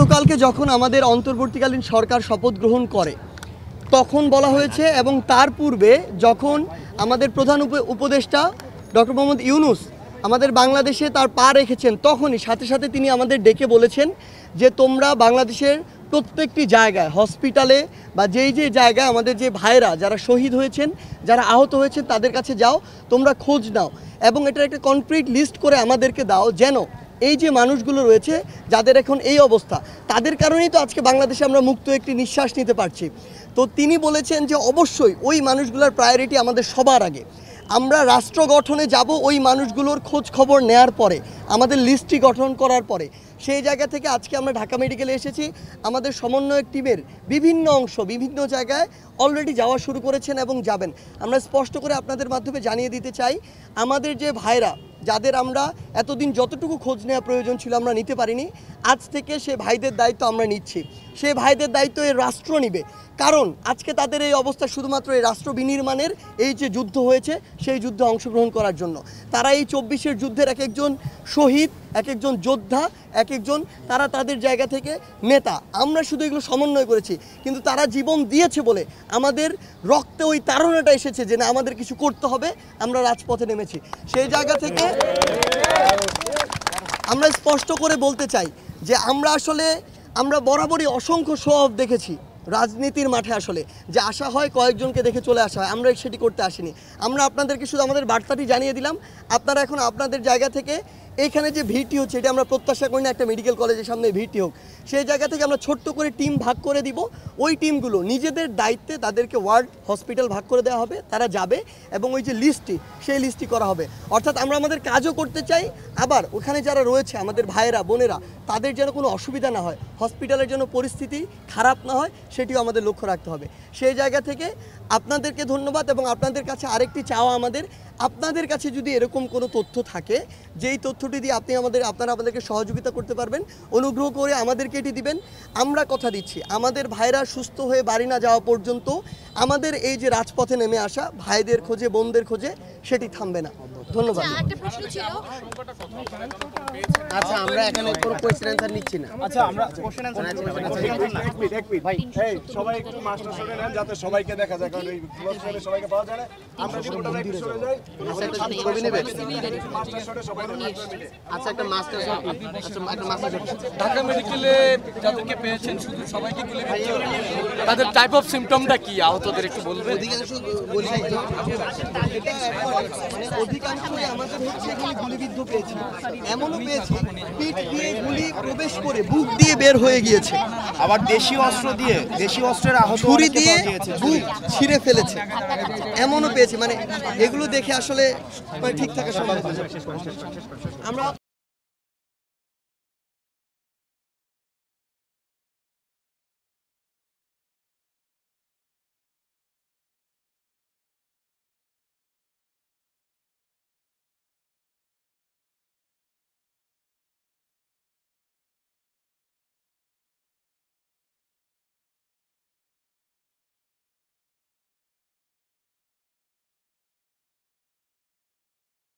গতকালকে যখন আমাদের অন্তর্বর্তীকালীন সরকার শপথ গ্রহণ করে তখন বলা হয়েছে, এবং তার পূর্বে যখন আমাদের প্রধান উপদেষ্টা ডক্টর মোহাম্মদ ইউনূস আমাদের বাংলাদেশে তার পা রেখেছেন, তখনই সাথে সাথে তিনি আমাদের ডেকে বলেছেন যে তোমরা বাংলাদেশের প্রত্যেকটি জায়গায়, হসপিটালে বা যেই যে জায়গায় আমাদের যে ভাইরা যারা শহীদ হয়েছেন, যারা আহত হয়েছেন, তাদের কাছে যাও, তোমরা খোঁজ নাও এবং এটার একটা কনক্রিট লিস্ট করে আমাদেরকে দাও, যেন এই যে মানুষগুলো রয়েছে যাদের এখন এই অবস্থা, তাদের কারণেই তো আজকে বাংলাদেশে আমরা মুক্ত একটি নিঃশ্বাস নিতে পারছি। তো তিনি বলেছেন যে অবশ্যই ওই মানুষগুলোর প্রায়োরিটি আমাদের সবার আগে। আমরা রাষ্ট্র গঠনে যাব ওই মানুষগুলোর খোঁজ খবর নেয়ার পরে, আমাদের লিস্টটি গঠন করার পরে। সেই জায়গা থেকে আজকে আমরা ঢাকা মেডিকেলে এসেছি। আমাদের সমন্বয়ক টিমের বিভিন্ন অংশ বিভিন্ন জায়গায় অলরেডি যাওয়া শুরু করেছেন এবং যাবেন। আমরা স্পষ্ট করে আপনাদের মাধ্যমে জানিয়ে দিতে চাই, আমাদের যে ভাইরা যাদের আমরা এতদিন যতটুকু খোঁজ নেওয়া প্রয়োজন ছিল আমরা নিতে পারিনি, আজ থেকে সে ভাইদের দায়িত্ব আমরা নিচ্ছি। সে ভাইদের দায়িত্ব এই রাষ্ট্র নিবে, কারণ আজকে তাদের এই অবস্থা শুধুমাত্র এই রাষ্ট্র বিনির্মাণের এই যে যুদ্ধ হয়েছে সেই যুদ্ধে অংশগ্রহণ করার জন্য। তারা এই 24-এর যুদ্ধের এক একজন শহীদ, এক একজন যোদ্ধা, এক একজন তারা তাদের জায়গা থেকে নেতা। আমরা শুধু এগুলো সমন্বয় করেছি, কিন্তু তারা জীবন দিয়েছে বলে আমাদের রক্তে ওই তাড়নাটা এসেছে যে না, আমাদের কিছু করতে হবে, আমরা রাজপথে নেমেছি। সেই জায়গা থেকে আমরা স্পষ্ট করে বলতে চাই যে আমরা বরাবরই অসংখ্য শো অফ দেখেছি রাজনীতির মাঠে, আসলে যে আশা হয় কয়েকজনকে দেখে চলে আসা হয়, আমরা সেটি করতে আসিনি। আমরা আপনাদেরকে শুধু আমাদের বার্তাটি জানিয়ে দিলাম, আপনারা এখন আপনাদের জায়গা থেকে এইখানে যে ভিড়টি হচ্ছে, এটা আমরা প্রত্যাশা করি না একটা মেডিকেল কলেজের সামনে ভিড়টি হোক। সেই জায়গা থেকে আমরা ছোট্ট করে টিম ভাগ করে দিব, ওই টিমগুলো নিজেদের দায়িত্বে তাদেরকে ওয়ার্ড হসপিটাল ভাগ করে দেওয়া হবে, তারা যাবে এবং ওই যে লিস্টটি সেই লিস্টটি করা হবে। অর্থাৎ আমরা আমাদের কাজও করতে চাই, আবার ওখানে যারা রয়েছে আমাদের ভাইয়েরা বোনেরা, তাদের যেন কোনো অসুবিধা না হয়, হসপিটালের জন্য পরিস্থিতি খারাপ না হয়, সেটিও আমাদের লক্ষ্য রাখতে হবে। সেই জায়গা থেকে আপনাদেরকে ধন্যবাদ, এবং আপনাদের কাছে আরেকটি চাওয়া আমাদের, আপনাদের কাছে যদি এরকম কোনো তথ্য থাকে যেই তথ্যটি দিয়ে আপনারা আমাদেরকে সহযোগিতা করতে পারবেন, অনুগ্রহ করে আমাদেরকে এটি দিবেন। আমরা কথা দিচ্ছি, আমাদের ভাইরা সুস্থ হয়ে বাড়ি না যাওয়া পর্যন্ত আমাদের এই যে রাজপথে নেমে আসা ভাইদের খোঁজে, বোনদের খোঁজে, সেটি থামবে না। ধন্যবাদ। একটা প্রশ্ন ছিল। আচ্ছা, আমরা এখানে কোনো কোয়েশ্চেন অ্যানসার নিচ্ছি না। আচ্ছা, আমরা কোশ্চেন অ্যানসার এক মিনিট ভাই, এই সবাই একটু মাস্টার সরে নেন যাতে সবাইকে দেখা যায়, কারণ এই ক্লোজ ফ্রেন্ডে সবাইকে পাওয়া যায় না। আমরা রিপোর্টাররা একটু সরে যাই, ছবি নেবেন। মাস্টার সরে সবাই মিলে। আচ্ছা, একটা মাস্টার ঢাকা মেডিকেলে যাদেরকে পেয়েছেন শুধু সবাইকে গুলিবিদ্ধ, তাদের টাইপ অফ সিমটমটা কি আহতদের একটু বলবেন? অধিকাংশই আমাদের হচ্ছে এখানে গুলিবিদ্ধ পেয়েছি, এমনও পেয়েছি পিঠ দিয়ে গুলি প্রবেশ করে বুক দিয়ে বের হয়ে গিয়েছে, আবার দেশীয় অস্ত্রের আহত ছুরি দিয়ে বুক ছিঁড়ে ফেলেছে, এমনও পেয়েছি। মানে এগুলো দেখে আসলে ঠিক থাকা সম্ভব। আমরা